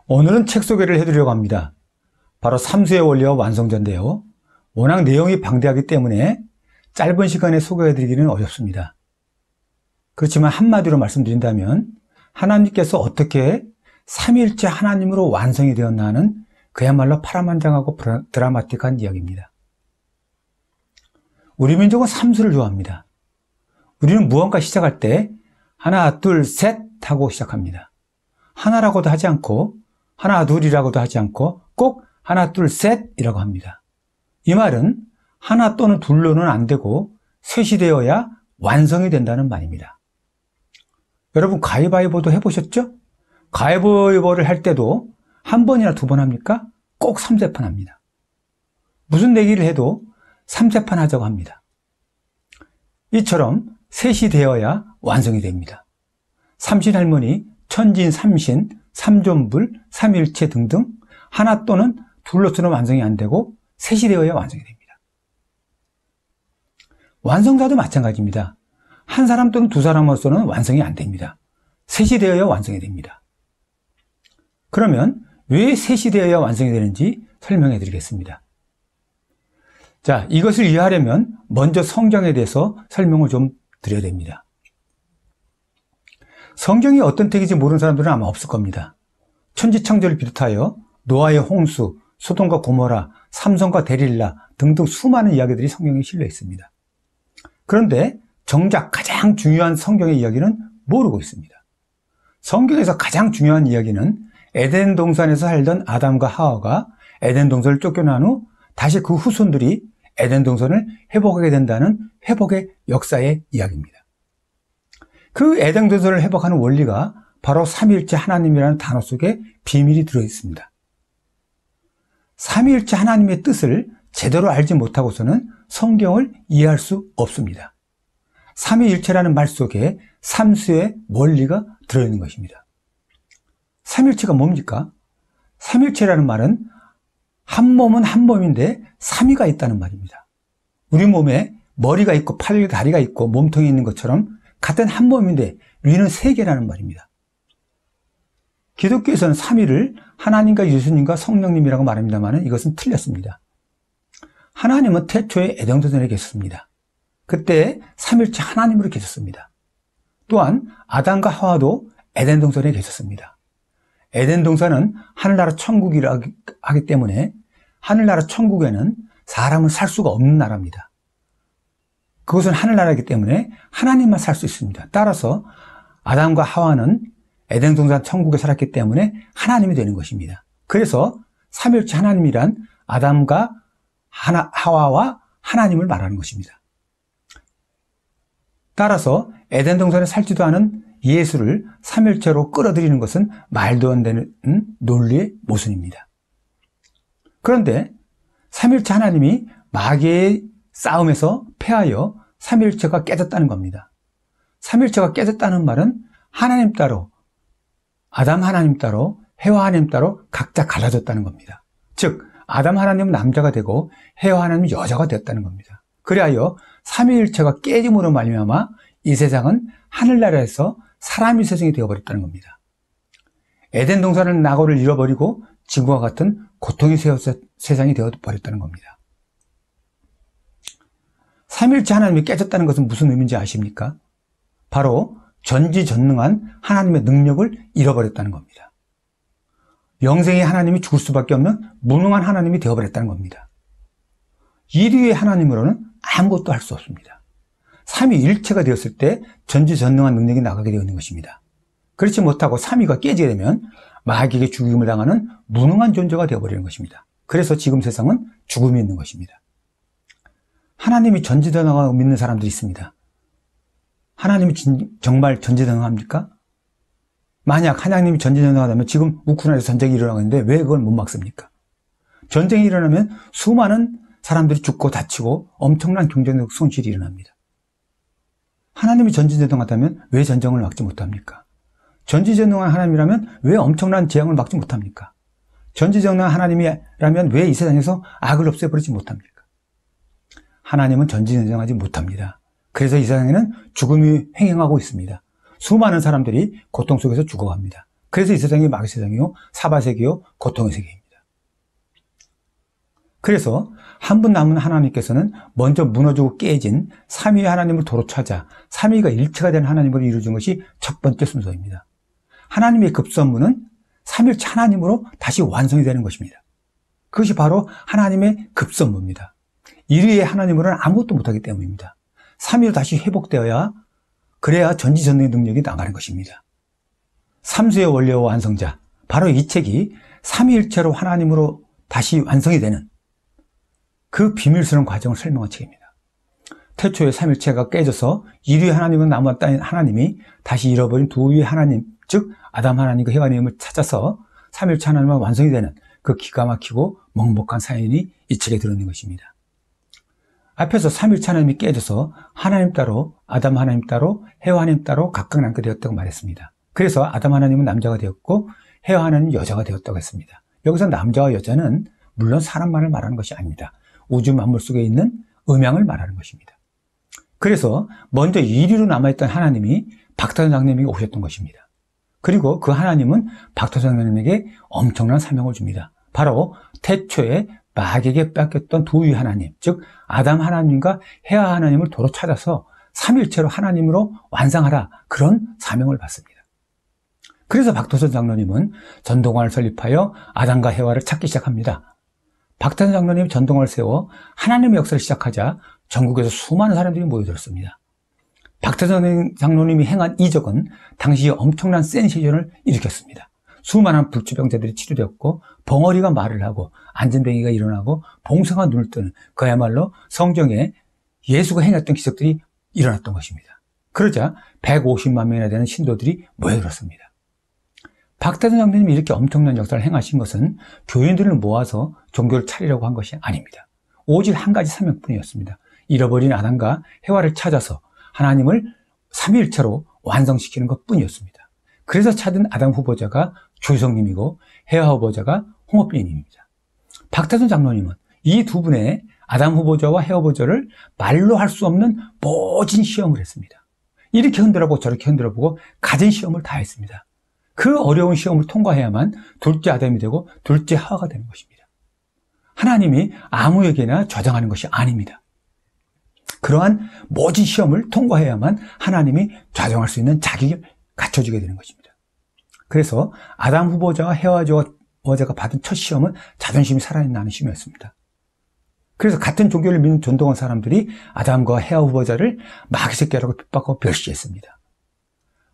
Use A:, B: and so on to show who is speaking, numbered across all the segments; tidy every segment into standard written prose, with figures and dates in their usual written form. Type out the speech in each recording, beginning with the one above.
A: 오늘은 책 소개를 해드리려고 합니다. 바로 삼수의 원리와 완성자인데요. 워낙 내용이 방대하기 때문에 짧은 시간에 소개해드리기는 어렵습니다. 그렇지만 한마디로 말씀드린다면 하나님께서 어떻게 삼위일체 하나님으로 완성이 되었나 하는 그야말로 파란만장하고 드라마틱한 이야기입니다. 우리 민족은 삼수를 좋아합니다. 우리는 무언가 시작할 때 하나, 둘, 셋 하고 시작합니다. 하나라고도 하지 않고 하나, 둘이라고도 하지 않고 꼭 하나, 둘, 셋이라고 합니다. 이 말은 하나 또는 둘로는 안 되고 셋이 되어야 완성이 된다는 말입니다. 여러분 가위바위보도 해보셨죠? 가위바위보를 할 때도 한 번이나 두 번 합니까? 꼭 3세판 합니다. 무슨 내기를 해도 3세판 하자고 합니다. 이처럼 셋이 되어야 완성이 됩니다. 삼신할머니, 천진, 삼신, 삼존불, 삼일체 등등 하나 또는 둘로서는 완성이 안 되고 셋이 되어야 완성이 됩니다. 완성자도 마찬가지입니다. 한 사람 또는 두 사람으로서는 완성이 안 됩니다. 셋이 되어야 완성이 됩니다. 그러면 왜 셋이 되어야 완성이 되는지 설명해 드리겠습니다. 자, 이것을 이해하려면 먼저 성경에 대해서 설명을 좀 드려야 됩니다. 성경이 어떤 책인지 모르는 사람들은 아마 없을 겁니다. 천지창조를 비롯하여 노아의 홍수, 소돔과 고모라, 삼손과 데릴라 등등 수많은 이야기들이 성경에 실려 있습니다. 그런데 정작 가장 중요한 성경의 이야기는 모르고 있습니다. 성경에서 가장 중요한 이야기는 에덴 동산에서 살던 아담과 하와가 에덴 동산을 쫓겨난 후 다시 그 후손들이 에덴 동산을 회복하게 된다는 회복의 역사의 이야기입니다. 그 에덴 동산을 회복하는 원리가 바로 삼위일체 하나님이라는 단어 속에 비밀이 들어있습니다. 삼위일체 하나님의 뜻을 제대로 알지 못하고서는 성경을 이해할 수 없습니다. 삼위일체라는 말 속에 삼수의 원리가 들어있는 것입니다. 삼일체가 뭡니까? 삼일체라는 말은 한 몸은 한 몸인데 삼위가 있다는 말입니다. 우리 몸에 머리가 있고 팔, 다리가 있고 몸통이 있는 것처럼 같은 한 몸인데 위는 세 개라는 말입니다. 기독교에서는 삼위를 하나님과 예수님과 성령님이라고 말합니다만 이것은 틀렸습니다. 하나님은 태초에 에덴 동산에 계셨습니다. 그때 삼일체 하나님으로 계셨습니다. 또한 아담과 하와도 에덴 동산에 계셨습니다. 에덴 동산은 하늘나라 천국이라 하기 때문에 하늘나라 천국에는 사람은 살 수가 없는 나라입니다. 그것은 하늘나라이기 때문에 하나님만 살 수 있습니다. 따라서 아담과 하와는 에덴 동산 천국에 살았기 때문에 하나님이 되는 것입니다. 그래서 삼일체 하나님이란 아담과 하와와 하나님을 말하는 것입니다. 따라서 에덴 동산에 살지도 않은 예수를 삼일체로 끌어들이는 것은 말도 안 되는 논리의 모순입니다. 그런데 삼일체 하나님이 마귀의 싸움에서 패하여 삼일체가 깨졌다는 겁니다. 삼일체가 깨졌다는 말은 하나님 따로, 아담 하나님 따로, 해와 하나님 따로 각자 갈라졌다는 겁니다. 즉 아담 하나님은 남자가 되고 해와 하나님은 여자가 되었다는 겁니다. 그리하여 삼위일체가 깨짐으로 말미암아 이 세상은 하늘나라에서 사람의 세상이 되어버렸다는 겁니다. 에덴 동산은 낙원을 잃어버리고 지구와 같은 고통의 세상이 되어버렸다는 겁니다. 삼위일체 하나님이 깨졌다는 것은 무슨 의미인지 아십니까? 바로 전지전능한 하나님의 능력을 잃어버렸다는 겁니다. 영생의 하나님이 죽을 수밖에 없는 무능한 하나님이 되어버렸다는 겁니다. 이리의 하나님으로는 아무것도 할 수 없습니다. 삼위일체가 되었을 때 전지전능한 능력이 나가게 되어 있는 것입니다. 그렇지 못하고 삼위가 깨지게 되면 마귀에게 죽임을 당하는 무능한 존재가 되어버리는 것입니다. 그래서 지금 세상은 죽음이 있는 것입니다. 하나님이 전지전능하다고 믿는 사람들이 있습니다. 하나님이 정말 전지전능합니까? 만약 하나님이 전지전능하다면 지금 우크라이나에서 전쟁이 일어나고 있는데 왜 그걸 못 막습니까? 전쟁이 일어나면 수많은 사람들이 죽고 다치고 엄청난 경제적 손실이 일어납니다. 하나님이 전지전능하다면 왜 전쟁을 막지 못합니까? 전지전능한 하나님이라면 왜 엄청난 재앙을 막지 못합니까? 전지전능한 하나님이라면 왜 이 세상에서 악을 없애버리지 못합니까? 하나님은 전지전능하지 못합니다. 그래서 이 세상에는 죽음이 횡행하고 있습니다. 수많은 사람들이 고통 속에서 죽어갑니다. 그래서 이 세상이 마귀 세상이요, 사바세계요, 고통의 세계입니다. 그래서 한 분 남은 하나님께서는 먼저 무너지고 깨진 삼위의 하나님을 도로 찾아 삼위가 일체가 된 하나님으로 이루어진 것이 첫 번째 순서입니다. 하나님의 급선무는 삼일체 하나님으로 다시 완성이 되는 것입니다. 그것이 바로 하나님의 급선무입니다. 일위의 하나님으로는 아무것도 못하기 때문입니다. 삼위로 다시 회복되어야, 그래야 전지전능의 능력이 나가는 것입니다. 삼수의 원리와 완성자, 바로 이 책이 삼위일체로 하나님으로 다시 완성이 되는 그 비밀스러운 과정을 설명한 책입니다. 태초에 삼일체가 깨져서 일위의 하나님은 남았다는 하나님이 다시 잃어버린 두위의 하나님, 즉 아담 하나님과 해와 하나님을 찾아서 삼일체 하나님과 완성이 되는 그 기가 막히고 먹먹한 사연이 이 책에 들어있는 것입니다. 앞에서 삼일체 하나님이 깨져서 하나님 따로, 아담 하나님 따로, 해와 하나님 따로 각각 남게 되었다고 말했습니다. 그래서 아담 하나님은 남자가 되었고 해와 하나님은 여자가 되었다고 했습니다. 여기서 남자와 여자는 물론 사람만을 말하는 것이 아닙니다. 우주 만물 속에 있는 음양을 말하는 것입니다. 그래서 먼저 1위로 남아있던 하나님이 박태선 장로님에게 오셨던 것입니다. 그리고 그 하나님은 박태선 장로님에게 엄청난 사명을 줍니다. 바로 태초에 마귀에게 뺏겼던 두위 하나님, 즉 아담 하나님과 해와 하나님을 도로 찾아서 삼일체로 하나님으로 완성하라, 그런 사명을 받습니다. 그래서 박태선 장로님은 전도관을 설립하여 아담과 해와를 찾기 시작합니다. 박태선 장로님이 전도관을 세워 하나님의 역사를 시작하자 전국에서 수많은 사람들이 모여들었습니다. 박태선 장로님이 행한 이적은 당시 엄청난 센세이션을 일으켰습니다. 수많은 불치병자들이 치료되었고 벙어리가 말을 하고 안진뱅이가 일어나고 봉사가 눈을 뜨는, 그야말로 성경에 예수가 행했던 기적들이 일어났던 것입니다. 그러자 150만 명이나 되는 신도들이 모여들었습니다. 박태선 장로님이 이렇게 엄청난 역사를 행하신 것은 교인들을 모아서 종교를 차리려고 한 것이 아닙니다. 오직 한 가지 사명뿐이었습니다. 잃어버린 아담과 해와를 찾아서 하나님을 삼위일체로 완성시키는 것뿐이었습니다. 그래서 찾은 아담 후보자가 조희성님이고 해와 후보자가 홍업빈님입니다. 박태선 장로님은 이 두 분의 아담 후보자와 해와 후보자를 말로 할 수 없는 모진 시험을 했습니다. 이렇게 흔들어보고 저렇게 흔들어보고 가진 시험을 다 했습니다. 그 어려운 시험을 통과해야만 둘째 아담이 되고 둘째 하와가 되는 것입니다. 하나님이 아무에게나 저장하는 것이 아닙니다. 그러한 모진 시험을 통과해야만 하나님이 좌정할 수 있는 자격을 갖춰주게 되는 것입니다. 그래서 아담 후보자와 해와 후보자가 받은 첫 시험은 자존심이 살아있는 시험이었습니다. 그래서 같은 종교를 믿는 전도관 사람들이 아담과 해와 후보자를 마귀 새끼라고 핍박하고 멸시했습니다.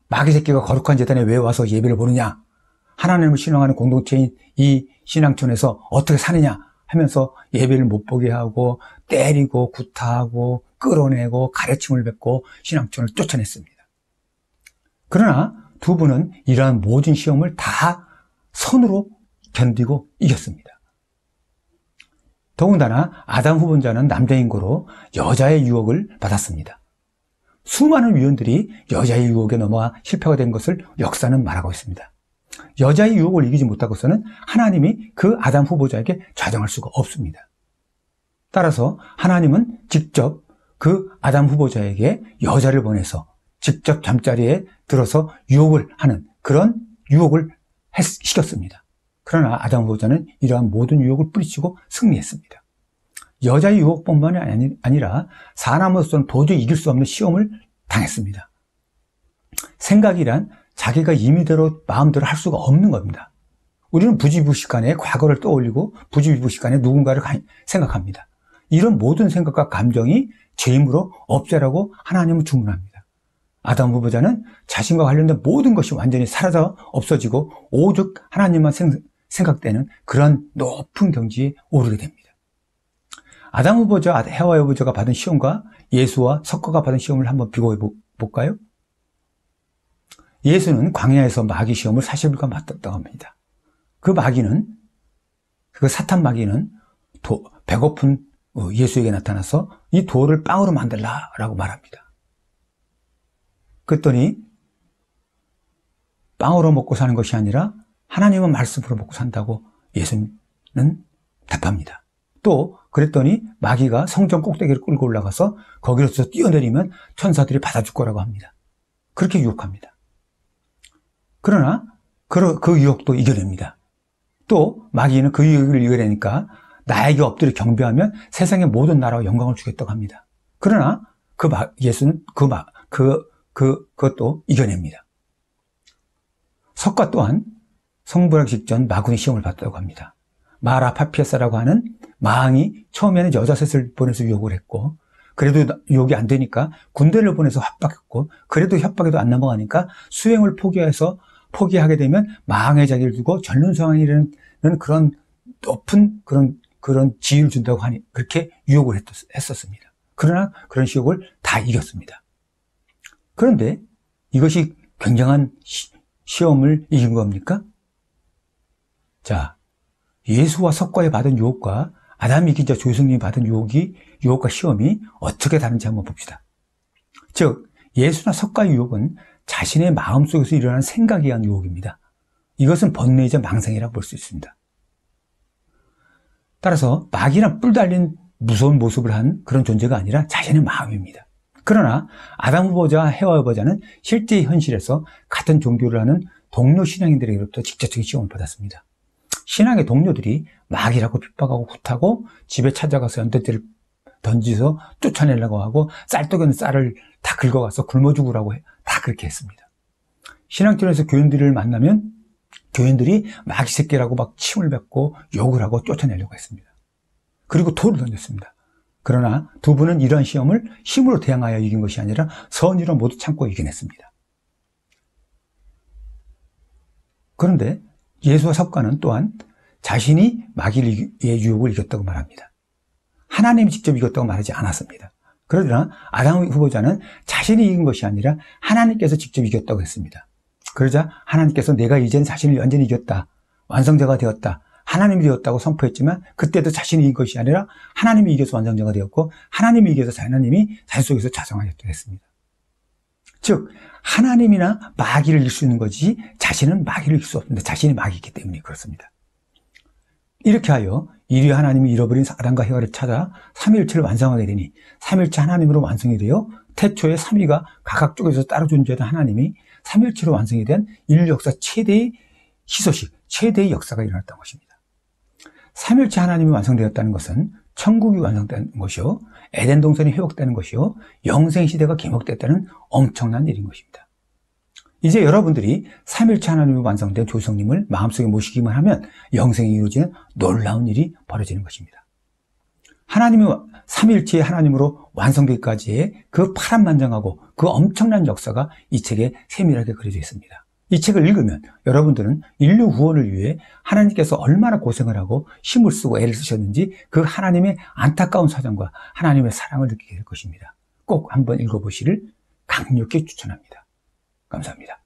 A: 마귀 새끼가 거룩한 제단에 왜 와서 예배를 보느냐, 하나님을 신앙하는 공동체인 이 신앙촌에서 어떻게 사느냐 하면서 예배를 못 보게 하고 때리고 구타하고 끌어내고 가르침을 뱉고 신앙촌을 쫓아냈습니다. 그러나 두 분은 이러한 모든 시험을 다 선으로 견디고 이겼습니다. 더군다나 아담 후보자는 남자인고로 여자의 유혹을 받았습니다. 수많은 위원들이 여자의 유혹에 넘어와 실패가 된 것을 역사는 말하고 있습니다. 여자의 유혹을 이기지 못하고서는 하나님이 그 아담 후보자에게 좌정할 수가 없습니다. 따라서 하나님은 직접 그 아담 후보자에게 여자를 보내서 직접 잠자리에 들어서 유혹을 하는 그런 유혹을 시켰습니다. 그러나 아담 후보자는 이러한 모든 유혹을 뿌리치고 승리했습니다. 여자의 유혹뿐만이 아니라 사람으로서는 도저히 이길 수 없는 시험을 당했습니다. 생각이란 자기가 임의대로 마음대로 할 수가 없는 겁니다. 우리는 부지부식간에 과거를 떠올리고 부지부식간에 누군가를 생각합니다. 이런 모든 생각과 감정이 죄임으로 없애라고 하나님은 주문합니다. 아담 후보자는 자신과 관련된 모든 것이 완전히 사라져 없어지고 오직 하나님만 생각되는 그런 높은 경지에 오르게 됩니다. 아담 후보자, 해와 후보자가 받은 시험과 예수와 석가가 받은 시험을 한번 비교해 볼까요? 예수는 광야에서 마귀 시험을 40일간 받았다고 합니다. 그 사탄 마귀는 배고픈 예수에게 나타나서 이 돌을 빵으로 만들라라고 말합니다. 그랬더니 빵으로 먹고 사는 것이 아니라 하나님의 말씀으로 먹고 산다고 예수는 답합니다. 또 그랬더니 마귀가 성전 꼭대기를 끌고 올라가서 거기로서 뛰어내리면 천사들이 받아줄 거라고 합니다. 그렇게 유혹합니다. 그러나 그 유혹도 이겨냅니다. 또 마귀는 그 유혹을 이겨내니까 나에게 엎드려 경배하면 세상의 모든 나라와 영광을 주겠다고 합니다. 그러나 예수는 그것도 이겨냅니다. 석가 또한 성불하기 직전 마군의 시험을 받았다고 합니다. 마라 파피아사라고 하는 마왕이 처음에는 여자 셋을 보내서 유혹을 했고, 그래도 유혹이 안 되니까 군대를 보내서 협박했고, 그래도 협박에도 안 넘어가니까 수행을 포기하게 되면 마왕의 자리를 두고 전륜성왕이라는 그런 높은 그런 지위를 준다고 하니 그렇게 유혹을 했었습니다. 그러나 그런 유혹을 다 이겼습니다. 그런데 이것이 굉장한 시험을 이긴 겁니까? 자, 예수와 석가에 받은 유혹과 아담이 이긴 자 조승님이 받은 유혹과 시험이 어떻게 다른지 한번 봅시다. 즉, 예수나 석가의 유혹은 자신의 마음속에서 일어나는 생각에 의한 유혹입니다. 이것은 번뇌이자 망상이라고 볼 수 있습니다. 따라서 마귀나 뿔 달린 무서운 모습을 한 그런 존재가 아니라 자신의 마음입니다. 그러나 아담 후보자와 해와 후보자는 실제 현실에서 같은 종교를 하는 동료 신앙인들에게로부터 직접적인 시험을 받았습니다. 신앙의 동료들이 마귀라고 핍박하고 굿하고 집에 찾아가서 연탄재를 던지서 쫓아내려고 하고 쌀떡이는 쌀을 다 긁어가서 굶어 죽으라고 다 그렇게 했습니다. 신앙촌에서 교인들을 만나면 교인들이 마귀 새끼라고 막 침을 뱉고 욕을 하고 쫓아내려고 했습니다. 그리고 돌을 던졌습니다. 그러나 두 분은 이러한 시험을 힘으로 대항하여 이긴 것이 아니라 선의로 모두 참고 이겨냈습니다. 그런데 예수와 석가는 또한 자신이 마귀의 유혹을 이겼다고 말합니다. 하나님이 직접 이겼다고 말하지 않았습니다. 그러나 아담 후보자는 자신이 이긴 것이 아니라 하나님께서 직접 이겼다고 했습니다. 그러자 하나님께서 내가 이제는 자신을 완전히 이겼다, 완성자가 되었다, 하나님이 되었다고 선포했지만 그때도 자신이 이긴 것이 아니라 하나님이 이겨서 완성자가 되었고 하나님이 이겨서 하나님이 자신 속에서 자성하였다고 했습니다. 즉 하나님이나 마귀를 이길 수 있는 거지 자신은 마귀를 이길 수 없습니다. 자신이 마귀이기 때문에 그렇습니다. 이렇게 하여 이리 하나님이 잃어버린 아담과 해와를 찾아 삼위일체를 완성하게 되니 삼위일체 하나님으로 완성이 되어 태초에 삼위가 각각 쪽에서 따로 존재하던 하나님이 삼위일체로 완성이 된 인류 역사 최대의 희소식, 최대의 역사가 일어났던 것입니다. 삼위일체 하나님이 완성되었다는 것은 천국이 완성된 것이요, 에덴 동산이 회복되는 것이요, 영생 시대가 개목됐다는 엄청난 일인 것입니다. 이제 여러분들이 삼위일체 하나님이 완성된 조성님을 마음속에 모시기만 하면 영생이 이루어지는 놀라운 일이 벌어지는 것입니다. 하나님이 삼위일체의 하나님으로 완성되기까지의 그 파란만장하고 그 엄청난 역사가 이 책에 세밀하게 그려져 있습니다. 이 책을 읽으면 여러분들은 인류 구원을 위해 하나님께서 얼마나 고생을 하고 힘을 쓰고 애를 쓰셨는지 그 하나님의 안타까운 사정과 하나님의 사랑을 느끼게 될 것입니다. 꼭 한번 읽어보시를 강력히 추천합니다. 감사합니다.